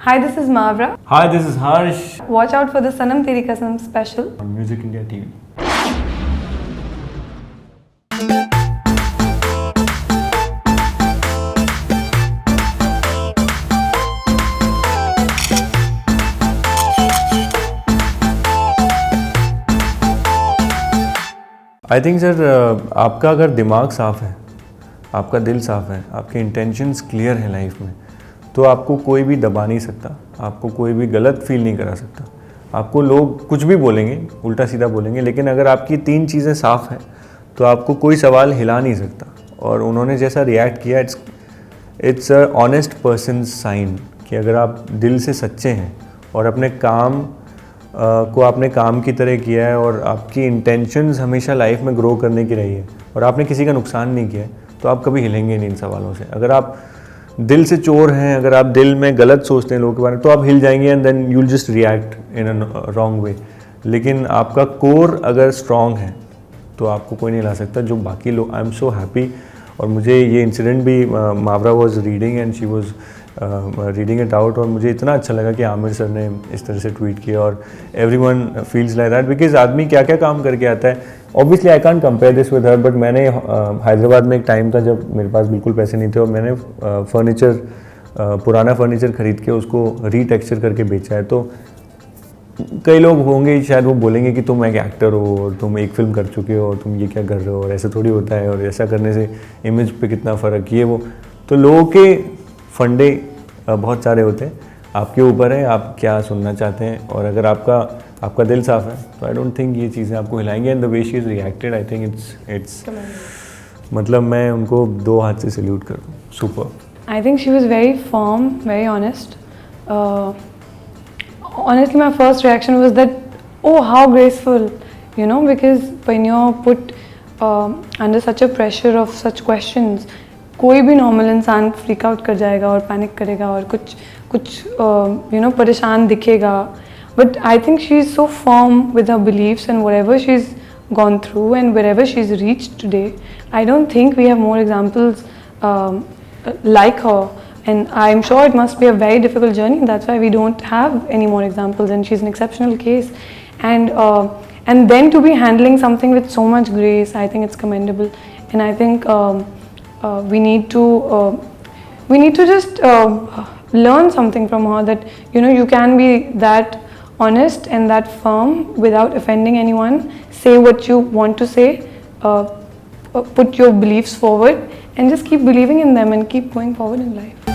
Hi, this is Mavra. Hi, this is Harsh Watch out for the Sanam Teri Kasam special. on Music India TV. I think sir आपका अगर दिमाग साफ़ है, आपका दिल साफ़ है, आपके इंटेंशंस क्लियर हैं लाइफ में, तो आपको कोई भी दबा नहीं सकता, आपको कोई भी गलत फील नहीं करा सकता। आपको लोग कुछ भी बोलेंगे, उल्टा सीधा बोलेंगे, लेकिन अगर आपकी 3 चीज़ें साफ़ हैं तो आपको कोई सवाल हिला नहीं सकता। और उन्होंने जैसा रिएक्ट किया, it's a honest person sign कि अगर आप दिल से सच्चे हैं और अपने काम को आपने काम की तरह किया है और आपकी इंटेंशंस हमेशा लाइफ में ग्रो करने की रही है और आपने किसी का नुकसान नहीं किया है, तो आप कभी हिलेंगे नहीं इन सवालों से। अगर आप दिल से चोर हैं, अगर आप दिल में गलत सोचते हैं लोगों के बारे में, तो आप हिल जाएंगे and then you will just react in a wrong way. लेकिन आपका कोर अगर स्ट्रॉन्ग है तो आपको कोई नहीं ला सकता। जो बाकी लोग, आई एम सो हैप्पी। और मुझे ये इंसिडेंट भी, Mawra was reading and she was reading it out, और मुझे इतना अच्छा लगा कि आमिर सर ने इस तरह से ट्वीट किया। और everyone feels like that, because आदमी क्या क्या काम करके आता है। Obviously I can't compare this with her, but मैंने हैदराबाद में एक टाइम था जब मेरे पास बिल्कुल पैसे नहीं थे और मैंने पुराना फर्नीचर ख़रीद के उसको रीटेक्सचर करके बेचा है। तो कई लोग होंगे शायद वो बोलेंगे कि तुम एक एक्टर हो और तुम एक फ़िल्म कर चुके हो और तुम ये क्या कर रहे हो, और ऐसा थोड़ी होता है, और ऐसा करने से इमेज पे कितना फ़र्क, ये वो। तो लोगों के फंडे बहुत सारे होते हैं, आपके ऊपर है आप क्या सुनना चाहते हैं। और अगर आपका दिल साफ़ है तो आई डोंट थिंक ये चीज़ें आपको हिलाएंगी। And the way she is reacted, I think it's मतलब मैं उनको 2 हाथ से सैल्यूट कर दूँ। Super. I think she was very firm, very honest. Honestly, my first reaction was that, oh, how graceful, because when you're put under such a pressure of such questions, कोई भी normal इंसान freak out कर जाएगा और panic करेगा और कुछ परेशान दिखेगा। But I think she is so firm with her believes and whatever she is gone through and wherever she's reached today, I don't think we have more examples like her, and I'm sure it must be a very difficult journey. That's why we don't have any more examples, and she's an exceptional case. And then to be handling something with so much grace, I think it's commendable. And I think we need to just learn something from her, that you can be that honest and that firm without offending anyone. Say what you want to say, put your beliefs forward, and just keep believing in them and keep going forward in life.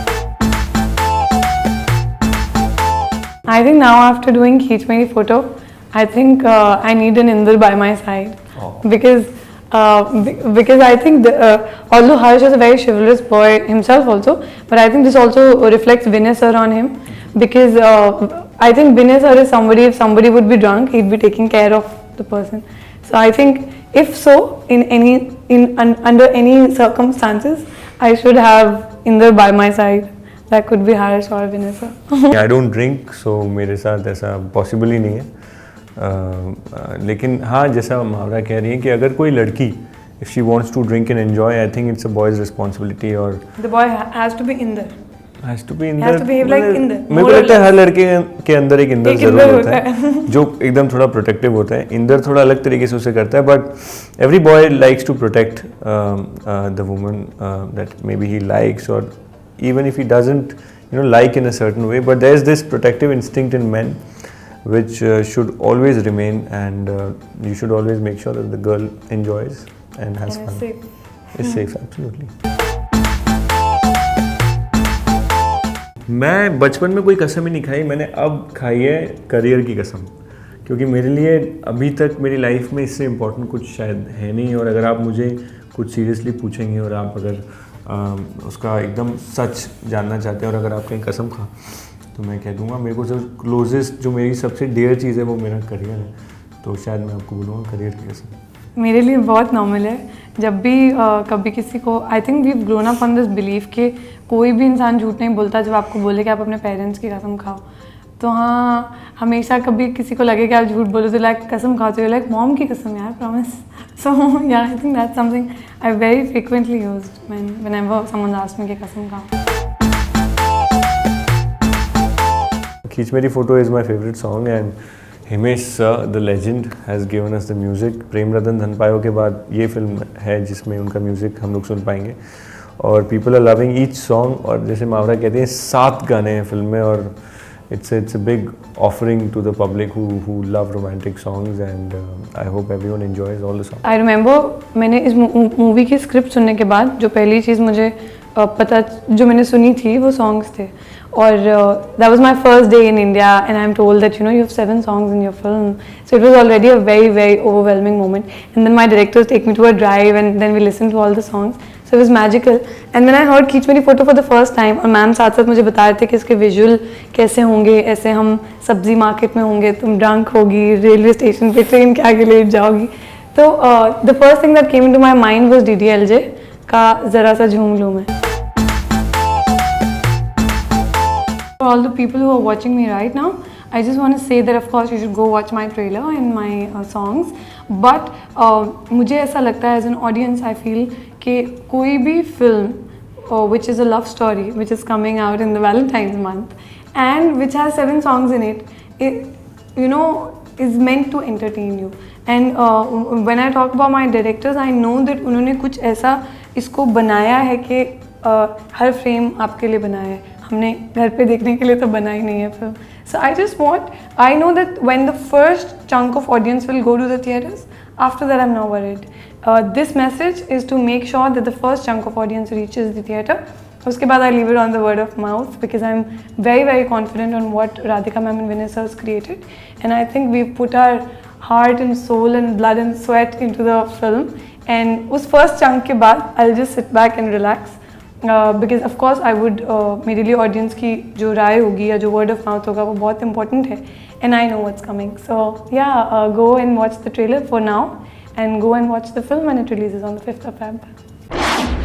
I think now after doing Kheech Meri Photo, I think I need an Inder by my side. Oh. Because I think although Harsh is a very chivalrous boy himself also, but I think this also reflects Vinay sir on him, because I think Vinay sir is somebody, if somebody would be drunk, he'd be taking care of the person. So I think if so, under any circumstances, I should have Inder by my side. That could be Harsh or Vinay sir. I don't drink, so मेरे साथ ऐसा possible ही नहीं है। लेकिन हाँ, जैसा मावरा कह रही है कि अगर कोई लड़की, if she wants to drink and enjoy, I think it's a boy's responsibility. और The boy has to be Inder. has to be Inder. Has to behave like Inder. मेरे को लगता है हर लड़के के अंदर एक इंदर जरूर होता है जो एकदम थोड़ा प्रोटेक्टिव होता है। इंदर थोड़ा अलग तरीके से उसे करता है, but every boy likes to protect the woman that may be he likes, और even if he doesn't like in a certain way, but there is this protective instinct in men which should always remain, and you should always make sure that the girl enjoys and has fun. Is safe, absolutely. मैं बचपन में कोई कसम ही नहीं खाई, मैंने अब खाई है करियर की कसम, क्योंकि मेरे लिए अभी तक मेरी लाइफ में इससे इम्पोर्टेंट कुछ शायद है नहीं। और अगर आप मुझे कुछ सीरियसली पूछेंगे और आप अगर उसका एकदम सच जानना चाहते हैं, और अगर आप कहीं कसम खा, तो मैं कह दूंगा मेरे को जो क्लोजेस्ट, जो मेरी सबसे डियर चीज़ है वो मेरा करियर है। तो शायद मैं आपको बोलूँगा करियर की कसम। मेरे लिए बहुत नॉर्मल है जब भी कभी किसी को, I think we grown up on this belief कि कोई भी इंसान झूठ नहीं बोलता जब आपको बोले कि आप अपने पेरेंट्स की कसम खाओ। तो हाँ, हमेशा कभी किसी को लगे कि आप झूठ बोलो तो लाइक कसम खाते हो, लाइक मॉम की कसम यार, प्रॉमिस। सो या I think that's something I very frequently used whenever someone asks me कि कसम खाओ। खींच मेरी photo is my favourite song and Himesh the legend has given us the music. Prem Ratan Dhan Payo के बाद ये फिल्म है जिसमें उनका म्यूज़िक हम लोग सुन पाएंगे और people are loving each song. और जैसे मावरा कहते हैं 7 गाने हैं फिल्म में और it's a big offering to the public who love romantic songs and I hope everyone enjoys all the songs. I remember मैंने इस मूवी की स्क्रिप्ट सुनने के बाद जो पहली चीज़ मुझे पता जो मैंने सुनी थी वो सॉन्ग्स थे और that was my first day in India and I'm told that you have 7 songs in your film, so it was already a very very overwhelming moment and then my directors take me to a drive and then we listen to all the songs, so it was magical and when I heard खींच मेरी photo for the first time और ma'am साथ साथ मुझे बता रहे थे कि इसके विजुअल कैसे होंगे, ऐसे हम सब्जी मार्केट में होंगे, तुम ड्रंक होगी, रेलवे स्टेशन पे ट्रेन के आगे लेट जाओगी, तो the first thing that came into my mind was DDLJ का ज़रा सा झूम लूँ मैं। For all the people who are watching me right now, I just want to say that of course you should go watch my trailer and my songs. But मुझे ऐसा लगता है as an audience I feel कि कोई भी film which is a love story which is coming out in the Valentine's month and which has 7 songs in it, is meant to entertain you. And when I talk about my directors, I know that उन्होंने कुछ ऐसा इसको बनाया है कि हर frame आपके लिए बनाया है, हमने घर पे देखने के लिए तो बना ही नहीं है film. So I know that when the first chunk of audience will go to the theatres, after that I'm not worried. This message is to make sure that the first chunk of audience reaches the theatre. उसके बाद I leave it on the word of mouth because I'm very very confident on what Radhika ma'am and Vinay sir has created, and I think we've put our heart and soul and blood and sweat into the film. And उस first chunk के बाद I'll just sit back and relax. Because of course I would मेरे लिए audience की जो राय होगी या जो word of mouth होगा वो बहुत important है and I know what's coming. So yeah, go and watch the trailer for now and go and watch the film when it releases on the 5th of Feb.